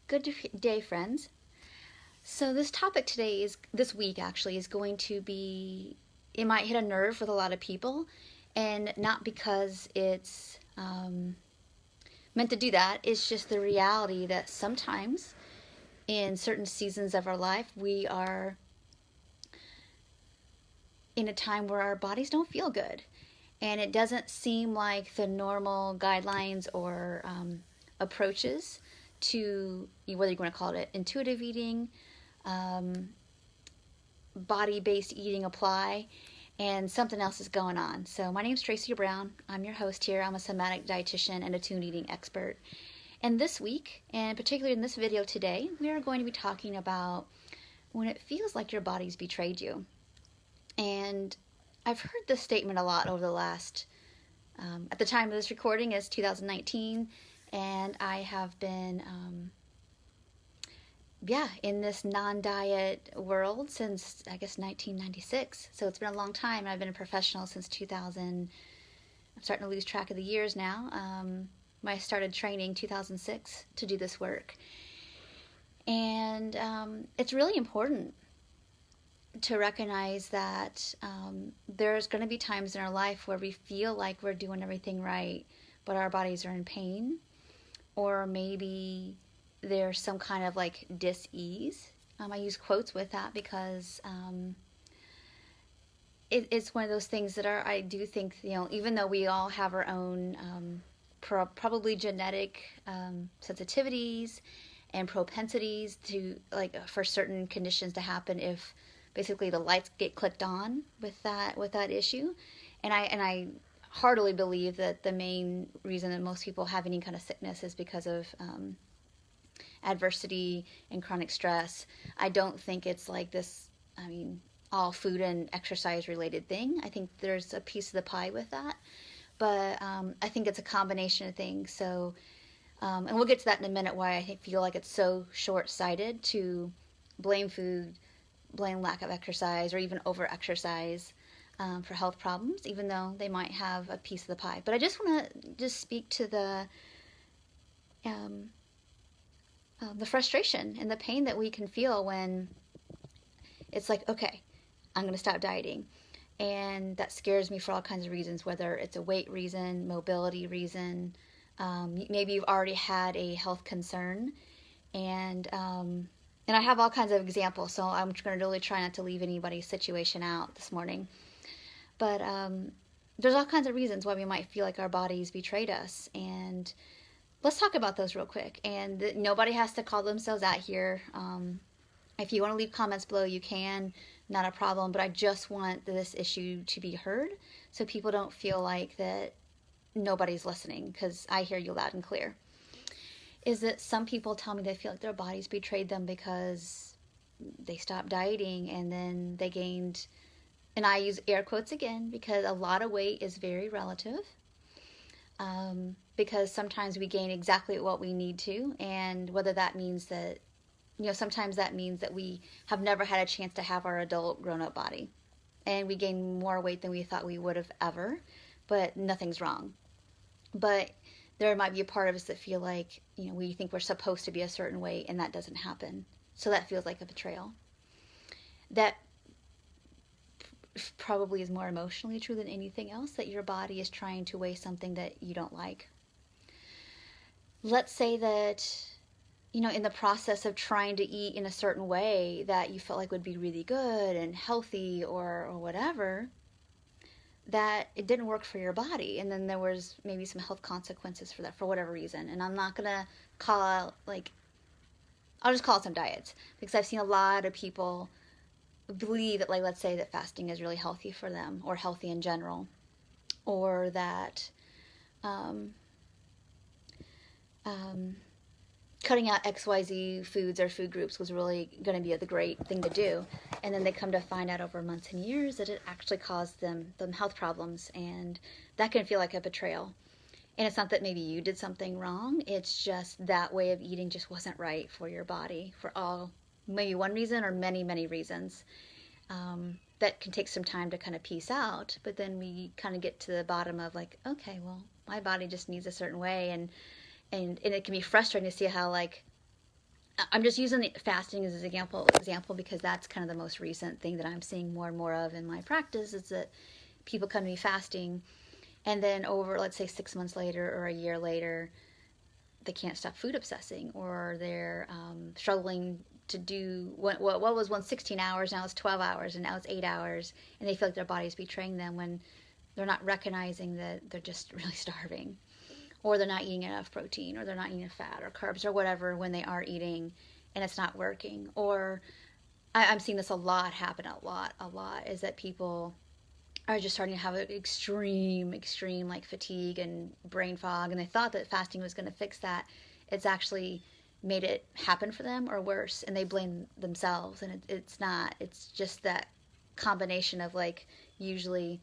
Good day, friends. So this topic today this week actually is going to be, it might hit a nerve with a lot of people, and not because it's meant to do that. It's just the reality that sometimes in certain seasons of our life, we are in a time where our bodies don't feel good. And it doesn't seem like the normal guidelines or approaches to whether you want to call it intuitive eating, um, body based eating apply, and something else is going on. So, my name is Tracy Brown. I'm your host here. I'm a somatic dietitian and a tune eating expert. And this week, and particularly in this video today, we are going to be talking about when it feels like your body's betrayed you. And I've heard this statement a lot over the last, at the time of this recording is 2019, and I have been, in this non-diet world since, I guess, 1996. So it's been a long time, and I've been a professional since 2000. I'm starting to lose track of the years now. I started training 2006 to do this work. And it's really important to recognize that there's going to be times in our life where we feel like we're doing everything right, but our bodies are in pain, or maybe there's some kind of like dis-ease. I use quotes with that because it's one of those things that I do think, even though we all have our own probably genetic sensitivities and propensities to, like, for certain conditions to happen if basically the lights get clicked on with that issue. And I heartily believe that the main reason that most people have any kind of sickness is because of adversity and chronic stress. I don't think it's like this, all food and exercise related thing. I think there's a piece of the pie with that. But I think it's a combination of things. So, and we'll get to that in a minute, why I feel like it's so short-sighted to blame food, blame lack of exercise, or even over-exercise for health problems, even though they might have a piece of the pie. But I just want to speak to the frustration and the pain that we can feel when it's like, okay, I'm going to stop dieting. And that scares me for all kinds of reasons, whether it's a weight reason, mobility reason, maybe you've already had a health concern, and I have all kinds of examples, so I'm going to really try not to leave anybody's situation out this morning. But there's all kinds of reasons why we might feel like our bodies betrayed us, and let's talk about those real quick. And nobody has to call themselves out here. If you want to leave comments below, you can. Not a problem, but I just want this issue to be heard so people don't feel like that nobody's listening, because I hear you loud and clear. Is that some people tell me they feel like their bodies betrayed them because they stopped dieting and then they gained, and I use air quotes again because a lot of weight is very relative, because sometimes we gain exactly what we need to, and whether that means that, sometimes that means that we have never had a chance to have our adult grown-up body, and we gain more weight than we thought we would have ever, but nothing's wrong. But there might be a part of us that feel like, we think we're supposed to be a certain way, and that doesn't happen. So that feels like a betrayal. That probably is more emotionally true than anything else, that your body is trying to weigh something that you don't like. Let's say that, in the process of trying to eat in a certain way that you felt like would be really good and healthy or whatever, that it didn't work for your body, and then there was maybe some health consequences for that for whatever reason. And I'm not gonna call out, I'll just call it some diets, because I've seen a lot of people believe that, like, let's say that fasting is really healthy for them, or healthy in general, or that cutting out XYZ foods or food groups was really going to be the great thing to do. And then they come to find out over months and years that it actually caused them health problems, and that can feel like a betrayal. And it's not that maybe you did something wrong, it's just that way of eating just wasn't right for your body for maybe one reason or many, many reasons. That can take some time to kind of piece out, but then we kind of get to the bottom of, like, okay, well, my body just needs a certain way, and it can be frustrating to see how, like, I'm just using the fasting as an example because that's kind of the most recent thing that I'm seeing more and more of in my practice, is that people come to me fasting, and then over, let's say, 6 months later or a year later, they can't stop food obsessing, or they're struggling to do what was once 16 hours, now it's 12 hours, and now it's 8 hours, and they feel like their body's betraying them when they're not recognizing that they're just really starving, or they're not eating enough protein, or they're not eating enough fat or carbs or whatever when they are eating, and it's not working. Or I'm seeing this a lot happen, a lot, is that people are just starting to have an extreme like fatigue and brain fog, and they thought that fasting was going to fix that. It's actually made it happen for them, or worse, and they blame themselves, and it's not. It's just that combination of, like, usually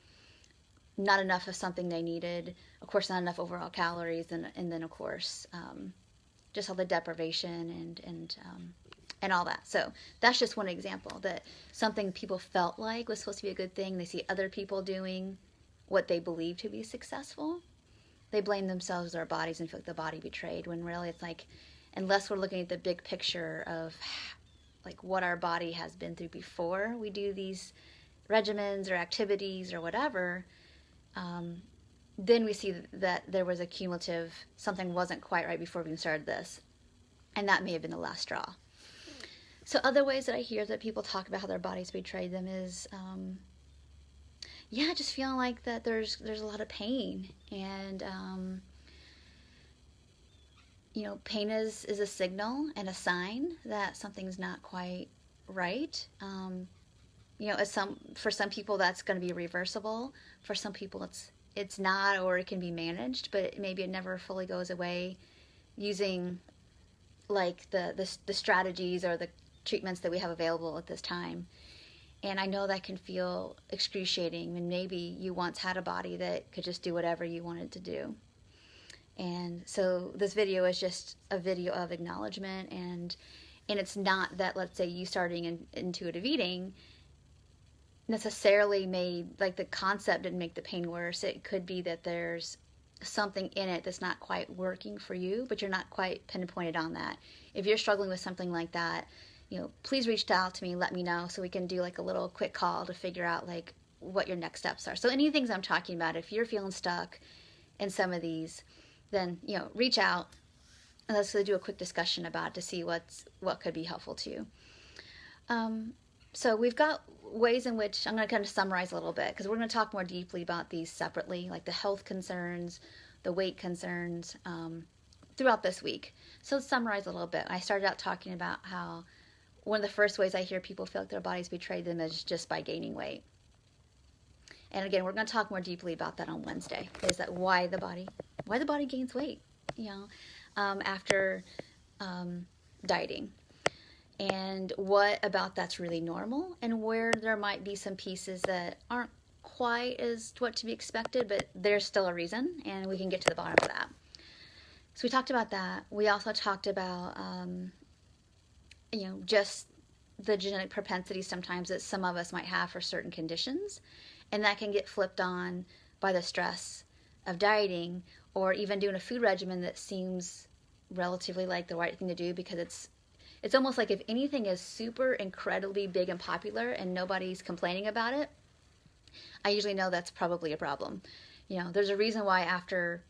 not enough of something they needed, of course not enough overall calories, and then of course just all the deprivation and all that. So that's just one example, that something people felt like was supposed to be a good thing, they see other people doing what they believe to be successful, they blame themselves, their bodies, and feel like the body betrayed, when really it's like, unless we're looking at the big picture of like what our body has been through before we do these regimens or activities or whatever, then we see that there was a cumulative, something wasn't quite right before we even started this, and that may have been the last straw. So other ways that I hear that people talk about how their bodies betrayed them is, just feeling like that there's a lot of pain, and pain is a signal and a sign that something's not quite right. For some people that's going to be reversible. For some people it's not, or it can be managed, but maybe it never fully goes away using like the strategies or the treatments that we have available at this time. And I know that can feel excruciating, and maybe you once had a body that could just do whatever you wanted to do. And so this video is just a video of acknowledgement, and it's not that, let's say, you starting in intuitive eating necessarily made, like, the concept didn't make the pain worse. It could be that there's something in it that's not quite working for you, but you're not quite pinpointed on that. If you're struggling with something like that, please reach out to me, let me know, so we can do like a little quick call to figure out like what your next steps are. So any things I'm talking about, if you're feeling stuck in some of these, then reach out and let's do a quick discussion about it to see what could be helpful to you. So we've got ways in which I'm going to kind of summarize a little bit, because we're going to talk more deeply about these separately, like the health concerns, the weight concerns, throughout this week. So let's summarize a little bit. I started out talking about how one of the first ways I hear people feel like their bodies betrayed them is just by gaining weight. And again, we're going to talk more deeply about that on Wednesday, is that why the body gains weight, after dieting. And what about that's really normal, and where there might be some pieces that aren't quite as what to be expected, but there's still a reason, and we can get to the bottom of that. So we talked about that. We also talked about, just the genetic propensity sometimes that some of us might have for certain conditions, and that can get flipped on by the stress of dieting, or even doing a food regimen that seems relatively like the right thing to do, because it's almost like if anything is super incredibly big and popular and nobody's complaining about it, I usually know that's probably a problem. There's a reason why after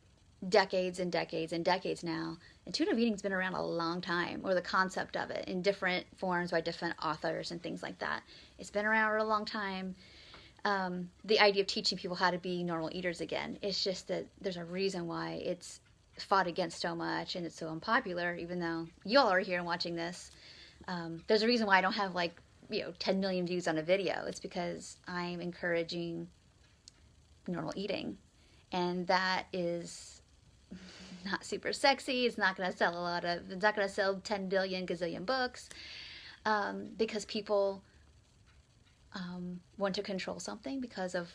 decades and decades and decades now, intuitive eating's been around a long time, or the concept of it in different forms by different authors and things like that. It's been around for a long time. The idea of teaching people how to be normal eaters again, it's just that there's a reason why it's fought against so much and it's so unpopular, even though y'all are here and watching this. There's a reason why I don't have 10 million views on a video. It's because I'm encouraging normal eating, and that is not super sexy. It's not going to sell it's not going to sell 10 billion gazillion books, because people want to control something because of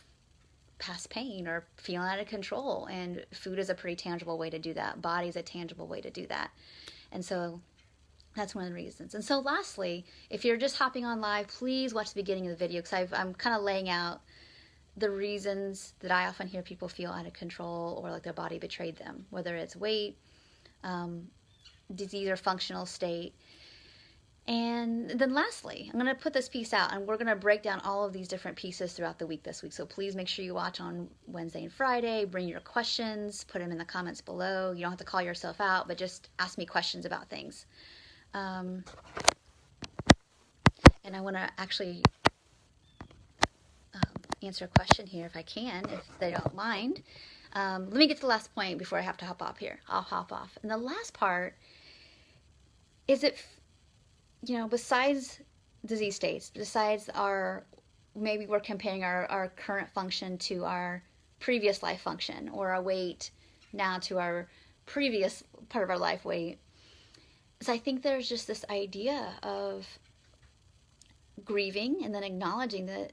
past pain or feeling out of control, and food is a pretty tangible way to do that. Body is a tangible way to do that. And so that's one of the reasons. And so lastly, if you're just hopping on live, please watch the beginning of the video, because I'm kind of laying out the reasons that I often hear people feel out of control or like their body betrayed them, whether it's weight, disease, or functional state. And then lastly, I'm going to put this piece out and we're going to break down all of these different pieces throughout the week this week. So please make sure you watch on Wednesday and Friday. Bring your questions, put them in the comments below. You don't have to call yourself out, but just ask me questions about things. And I want to actually answer a question here if I can, if they don't mind. Let me get to the last point before I have to hop off here. I'll hop off. And the last part is besides disease states, besides maybe we're comparing our current function to our previous life function, or our weight now to our previous part of our life weight. So I think there's just this idea of grieving and then acknowledging that,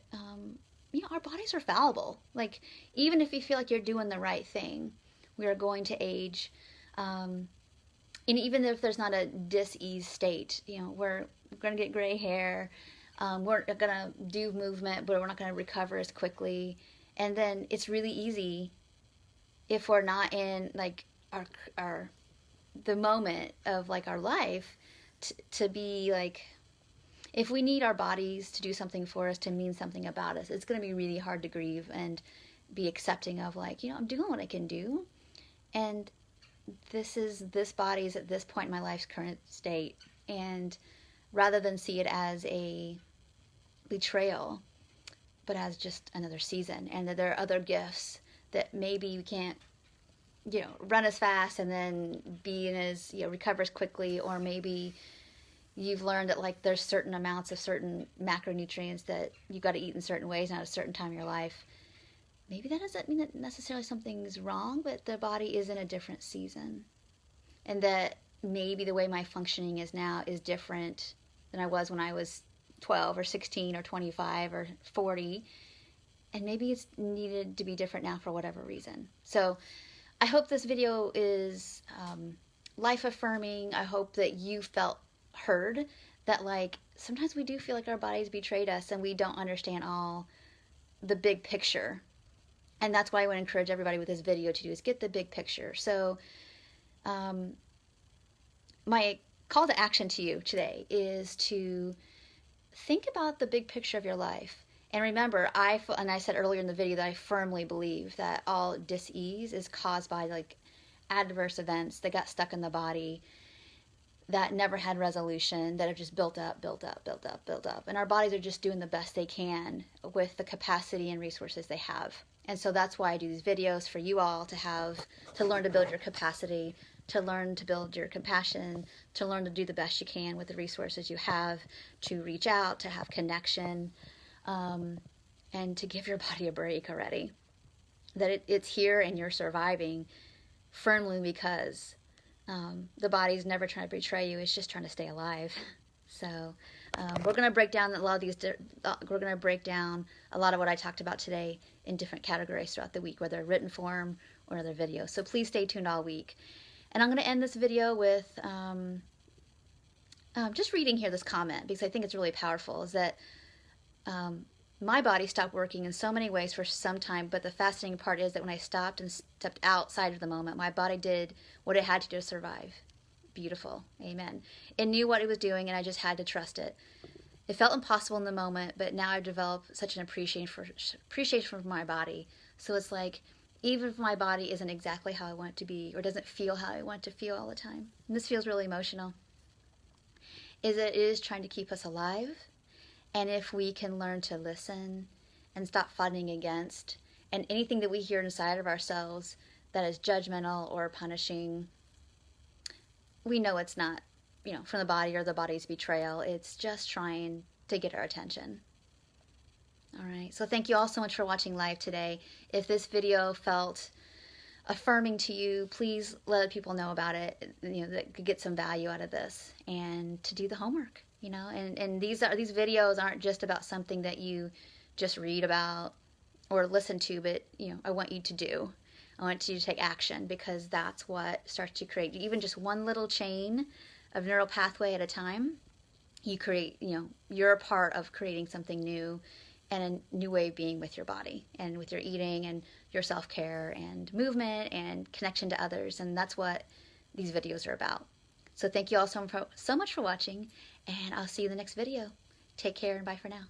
our bodies are fallible. Like, even if you feel like you're doing the right thing, we are going to age. And even if there's not a dis-ease state, we're going to get gray hair. We're going to do movement, but we're not going to recover as quickly. And then it's really easy, if we're not in like the moment of like our life, to be like, if we need our bodies to do something for us, to mean something about us, it's going to be really hard to grieve and be accepting of like, I'm doing what I can do. And this body is at this point in my life's current state. And rather than see it as a betrayal, but as just another season, and that there are other gifts that maybe you can't, run as fast and then be in as, recover as quickly, or maybe you've learned that like there's certain amounts of certain macronutrients that you got to eat in certain ways and at a certain time in your life. Maybe that doesn't mean that necessarily something's wrong, but the body is in a different season. And that maybe the way my functioning is now is different than I was when I was 12 or 16 or 25 or 40. And maybe it's needed to be different now for whatever reason. So I hope this video is life affirming. I hope that you felt heard, that like sometimes we do feel like our bodies betrayed us and we don't understand all the big picture. And that's what I want to encourage everybody with this video to do, is get the big picture. So my call to action to you today is to think about the big picture of your life. And remember, I said earlier in the video that I firmly believe that all dis-ease is caused by like adverse events that got stuck in the body that never had resolution, that have just built up. And our bodies are just doing the best they can with the capacity and resources they have. And so that's why I do these videos, for you all to learn to build your capacity, to learn to build your compassion, to learn to do the best you can with the resources you have, to reach out, to have connection, and to give your body a break already. That it's here and you're surviving firmly because the body's never trying to betray you. It's just trying to stay alive. So we're going to break down a lot of these. We're going to break down a lot of what I talked about today in different categories throughout the week, whether written form or other videos. So please stay tuned all week. And I'm going to end this video with just reading here this comment, because I think it's really powerful. Is that my body stopped working in so many ways for some time, but the fascinating part is that when I stopped and stepped outside of the moment, my body did what it had to do to survive. Beautiful. Amen. It knew what it was doing, and I just had to trust it. It felt impossible in the moment, but now I've developed such an appreciation for my body. So it's like, even if my body isn't exactly how I want it to be, or doesn't feel how I want it to feel all the time, and this feels really emotional, is that it is trying to keep us alive. And if we can learn to listen and stop fighting against, and anything that we hear inside of ourselves that is judgmental or punishing, we know it's not, from the body or the body's betrayal. It's just trying to get our attention. All right. So thank you all so much for watching live today. If this video felt affirming to you, please let other people know about it, that could get some value out of this, and to do the homework. And these videos aren't just about something that you just read about or listen to, but I want you to do. I want you to take action, because that's what starts to create, even just one little chain of neural pathway at a time. You create, you're a part of creating something new, and a new way of being with your body and with your eating and your self-care and movement and connection to others. And that's what these videos are about. So thank you all so much for watching, and I'll see you in the next video. Take care and bye for now.